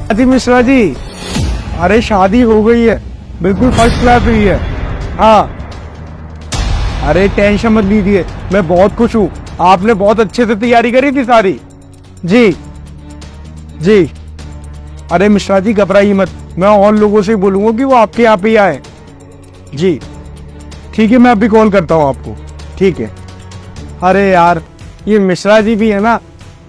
अजी मिश्रा जी, अरे शादी हो गई है, बिल्कुल फर्स्ट क्लास हुई है। हाँ, अरे टेंशन मत लीजिए, मैं बहुत खुश हूँ। आपने बहुत अच्छे से तैयारी करी थी सारी। जी जी, अरे मिश्रा जी घबराइए मत, मैं और लोगों से बोलूंगा कि वो आपके यहाँ पे ही आए। जी ठीक है, मैं अभी कॉल करता हूँ आपको। ठीक है। अरे यार, ये मिश्रा जी भी है ना,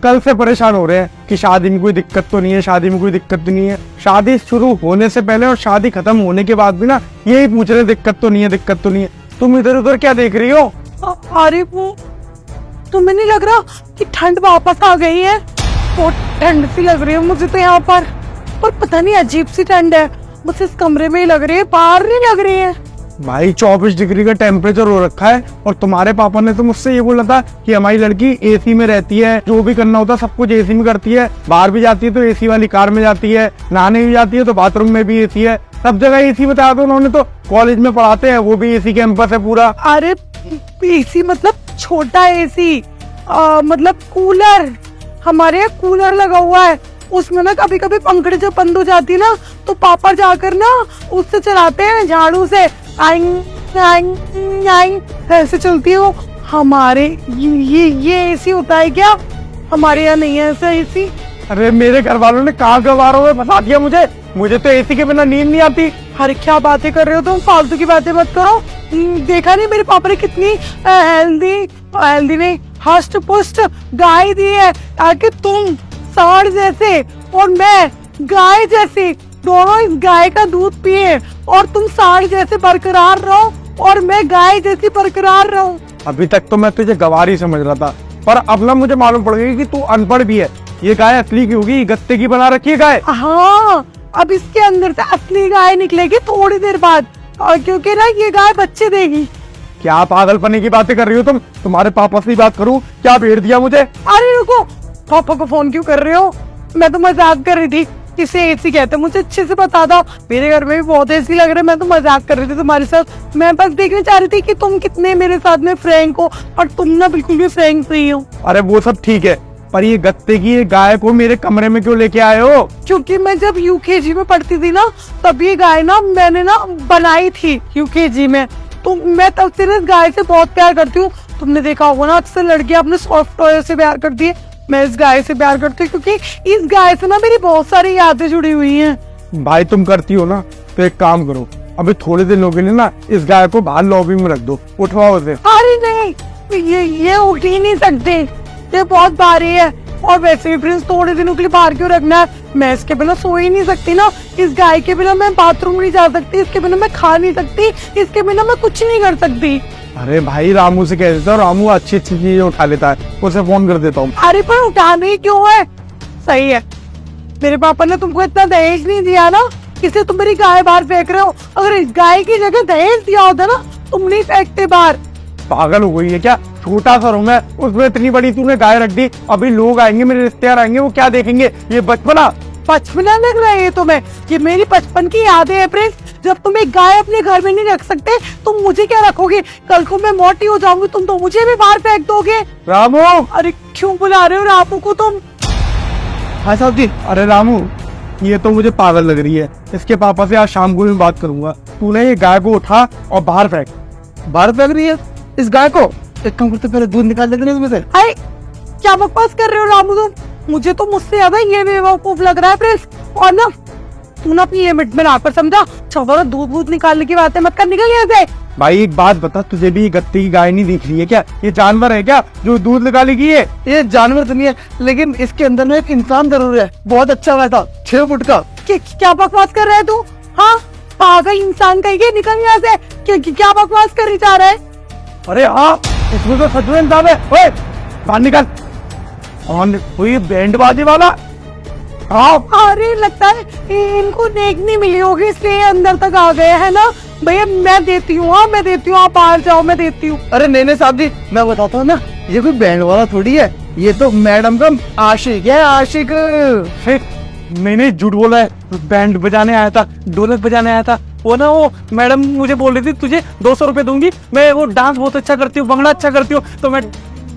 कल से परेशान हो रहे हैं कि शादी में कोई दिक्कत तो नहीं है, शादी में कोई दिक्कत तो नहीं है। शादी शुरू होने से पहले और शादी खत्म होने के बाद भी ना यही पूछ रहे दिक्कत तो नहीं है, दिक्कत तो नहीं है। तुम इधर उधर क्या देख रही हो? अरे वो तुम्हें नहीं लग रहा कि ठंड वापस आ गई है? बहुत ठंड सी लग रही है मुझे तो यहाँ पर पता नहीं अजीब सी ठंड है, बस इस कमरे में ही लग रही है, बाहर नहीं लग रही है। भाई 24 डिग्री का टेम्परेचर हो रखा है, और तुम्हारे पापा ने तो मुझसे ये बोला था कि हमारी लड़की एसी में रहती है, जो भी करना होता है सब कुछ एसी में करती है, बाहर भी जाती है तो एसी वाली कार में जाती है, नहाने भी जाती है तो बाथरूम में भी एसी है, सब जगह एसी बताया था उन्होंने। तो कॉलेज में पढ़ाते हैं वो भी एसी कैंपस है पूरा। अरे एसी मतलब छोटा एसी, मतलब कूलर। हमारे यहाँ कूलर लगा हुआ है, उसमें ना कभी कभी पंखड़ी जब बंद हो जाती है ना तो पापा जाकर ना उससे चलाते हैं, झाड़ू से आइंग आइंग आइंग ऐसे चलती है वो। हमारे ये एसी होता है क्या? हमारे यहाँ नहीं है ऐसा एसी। अरे मेरे घर वालों ने कहाँ गवारों में फंसा दिया मुझे तो एसी के बिना नींद नहीं आती। अरे क्या बातें कर रहे हो तुम, फालतू की बातें मत करो। देखा नहीं मेरे पापा ने कितनी हेल्दी नहीं, हष्ट पुष्ट गाय दी है, ताकि तुम सांड जैसे और मैं गाय जैसी दोनों इस गाय का दूध पिए, और तुम सांड जैसे बरकरार रहो और मैं गाय जैसी बरकरार रहूं। अभी तक तो मैं तुझे गवार समझ रहा था, पर अब ना मुझे मालूम पड़ गई कि तू अनपढ़ भी है। ये गाय असली की होगी, गत्ते की बना रखी है गाय। हाँ, अब इसके अंदर से असली गाय निकलेगी थोड़ी देर बाद, और क्योंकि ना ये गाय बच्चे देगी। क्या पागलपने की बातें कर रही हो तुम? तुम्हारे पापा से बात करूं क्या? भेड़ दिया मुझे। अरे रुको, पापा को फोन क्यों कर रहे हो? मैं तो मजाक कर रही थी। किसे एसी कहते हैं मुझे अच्छे से बता दो, मेरे घर में भी बहुत एसी लग रहा है। मैं तो मजाक कर रही थी तुम्हारे साथ, मैं बस देखना चाह रही थी कि तुम कितने मेरे साथ में फ्रैंक हो, और तुम ना बिल्कुल भी फ्रैंक नहीं हो। अरे वो सब ठीक है, पर ये गत्ते की ये गाय को मेरे कमरे में क्यों लेके आए हो? क्योंकि मैं जब यूकेजी में पढ़ती थी ना, तब ये गाय ना मैंने ना बनाई थी यूकेजी में, तो मैं तब से इस गाय से बहुत प्यार करती हूँ। तुमने देखा होगा ना, अक्सर लड़कियां अपने सॉफ्ट टॉय से प्यार करती है, मैं इस गाय से प्यार करती हूँ, क्योंकि इस गाय से ना मेरी बहुत सारी यादें जुड़ी हुई हैं। भाई तुम करती हो ना, तो एक काम करो, अभी थोड़े दिनों के लिए ना इस गाय को बाहर लॉबी में रख दो, उठवाओ उसे। अरे नहीं, ये उठ ही नहीं सकते, ये बहुत भारी है, और वैसे भी प्रिंस थोड़े दिनों के लिए बाहर क्यों रखना है? मैं इसके बिना सो ही नहीं सकती ना, इस गाय के बिना मैं बाथरूम नहीं जा सकती, इसके बिना मैं खा नहीं सकती, इसके बिना मैं कुछ नहीं कर सकती। अरे भाई रामू से कह देता हूँ, रामू अच्छी अच्छी चीजें उठा लेता है, उसे फोन कर देता हूँ। अरे पर उठाने ही क्यों है? सही है, मेरे पापा ने तुमको इतना दहेज नहीं दिया ना, इसलिए तुम मेरी गाय बाहर फेंक रहे हो। अगर इस गाय की जगह दहेज दिया होता ना, तुम नहीं फेंकते बाहर। पागल हो गई है क्या? छोटा सा रूम है, उसमें इतनी बड़ी तूने गाय रख दी। अभी लोग आएंगे, मेरे रिश्तेदार आएंगे, वो क्या देखेंगे? ये बचपना लग रहा है तुम्हें? ये मेरी बचपन की यादें है प्रिंस। जब तुम एक गाय अपने घर में नहीं रख सकते, तुम मुझे क्या रखोगे? कल को मैं मोटी हो जाऊंगी, तुम तो मुझे भी बाहर फेंक दोगे। रामू! अरे क्यों बुला रहे हो रामू को तुम? हाँ साहब जी। अरे रामू, ये तो मुझे पागल लग रही है, इसके पापा से आज शाम को मैं बात करूंगा। तूने ये गाय को उठा और बाहर फेंक। बाहर फेंक रही है इस गाय को? एक काम करते, पहले दूध निकाल देते इसमें से। अरे क्या बकवास कर रहे हो रामू तुम? मुझे तो मुझसे ज्यादा ये बेवकूफ लग रहा है प्रिंस। और ना तू ना अपनी लिमिट में आकर समझा, छोड़ो दूध निकालने की बातें मत कर, निकल यहाँ से। भाई एक बात बता, तुझे भी गत्ते की गाय नहीं दिख रही है क्या? ये जानवर है क्या जो दूध निकालेगी? ये जानवर तो नहीं है, लेकिन इसके अंदर में एक इंसान जरूर है, बहुत अच्छा वैसा 6 फुट का। क्या बकवास कर रहा है तू? हाँ, पागल इंसान कहेंगे, निकल यहाँ से। क्या बकवास कर जा रहा है? अरे हाँ, इसमें तो सच में इंसान है। ओए बाहर निकल। और कोई बैंड बाजी वाला। हाँ, अरे लगता है इनको देखनी मिली होगी, इसलिए अंदर तक आ गए है ना। भैया मैं देती हूँ, हाँ मैं देती हूँ, आप बाहर जाओ, मैं देती हूँ। अरे नहीं साहब जी, मैं बताता हूँ ना, ये कोई बैंड वाला थोड़ी है, ये तो मैडम का आशिक है, आशिक। नहीं झूठ बोला है, बैंड बजाने आया था, ढोलक बजाने आया था। वो ना वो मैडम मुझे बोल रही थी तुझे 200 रुपए दूंगी, मैं वो डांस बहुत अच्छा करती हूँ, भंगड़ा अच्छा करती हूँ, तो मैं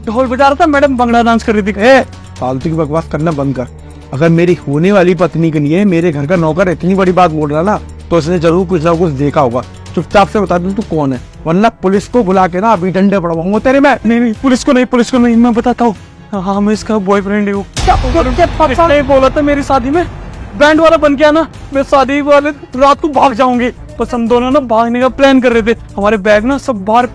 ढोल बजा रहा था, मैडम भंगड़ा डांस कर रही थी। फालतू की बकवास करना बंद कर। अगर मेरी होने वाली पत्नी के लिए मेरे घर का नौकर इतनी बड़ी बात बोल रहा ना, तो उसने जरूर कुछ ना कुछ देखा होगा। चुपचाप से बता दे तू कौन है, वरना पुलिस को बुला के ना अभी डंडे पड़वाऊंगा तेरे में। नहीं, पुलिस को नहीं, मैं बताता हूँ। हाँ, मैं इसका बॉयफ्रेंड हूँ। इसने बोला था मेरी शादी में बैंड वाला बन के आना, मैं शादी वाले रात को भाग जाऊंगी। बस हम दोनों ना भागने का प्लान कर रहे थे, हमारे बैग ना सब बाहर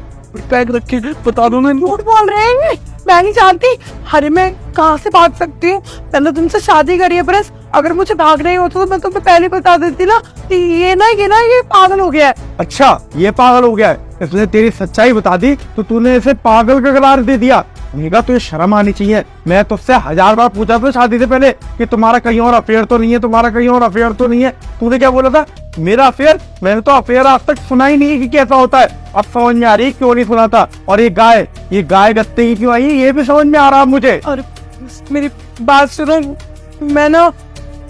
पैक रखे। बता दो ना इनको। झूठ बोल रहे हैं, मैं नहीं जानती। अरे मैं कहाँ से भाग सकती हूँ, मैंने तुमसे शादी करी है प्रेस। अगर मुझे भागना ही होता तो मैं तुम्हें पहले बता देती ना। तो ये पागल हो गया है। अच्छा, ये पागल हो गया है, इसने तेरी सच्चाई बता दी तो तूने इसे पागल का करार दे दिया। मेरा तो ये शर्म आनी चाहिए। मैं तुझसे 1000 बार पूछा था शादी से पहले कि तुम्हारा कहीं और अफेयर तो नहीं है, तुम्हारा कहीं और अफेयर तो नहीं है। तूने क्या बोला था, मेरा अफेयर? मैंने तो अफेयर आज तक सुना ही नहीं है कि कैसा होता है। अब समझ में आ रही क्यों नहीं सुना था। और ये गाय गत्ते की क्यों आई, ये भी समझ में आ रहा मुझे। और मेरी बात सुनो,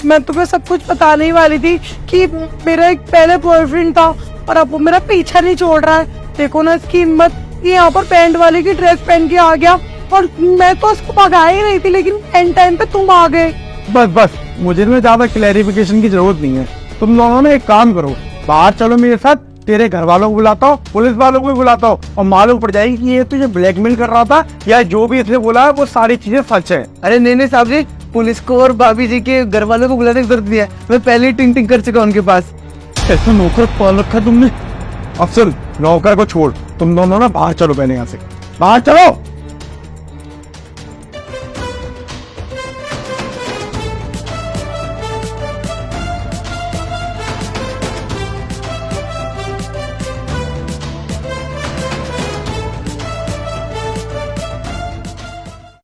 मैं तुम्हें सब कुछ बताने ही वाली थी कि मेरा एक पहले बॉयफ्रेंड था और अब वो मेरा पीछा नहीं छोड़ रहा है। देखो ना इसकी हिम्मत, ये यहाँ पर पैंट वाले की ड्रेस पहन के आ गया और मैं तो उसको भगा ही रही थी, लेकिन एंड टाइम पे तुम आ गए। बस मुझे में ज्यादा क्लैरिफिकेशन की जरूरत नहीं है। तुम दोनों ने एक काम करो, बाहर चलो मेरे साथ, तेरे घर वालों को बुलाता हूँ, पुलिस वालों को भी बुलाता हूँ, और मालूम पड़ जाएगी कि ये तुझे ब्लैकमेल कर रहा था या जो भी इसने बोला है वो सारी चीजें सच है। अरे नहीं साहब जी, पुलिस को और भाभी जी के घर वालों को बुलाने की जरूरत नहीं है। मैं पहले ही टिंग कर चुका उनके पास। ऐसा नौकर पाल रखा तुमने। अब सुन, नौकर को छोड़, तुम दोनों ना बाहर चलो, पहले यहाँ से बाहर चलो।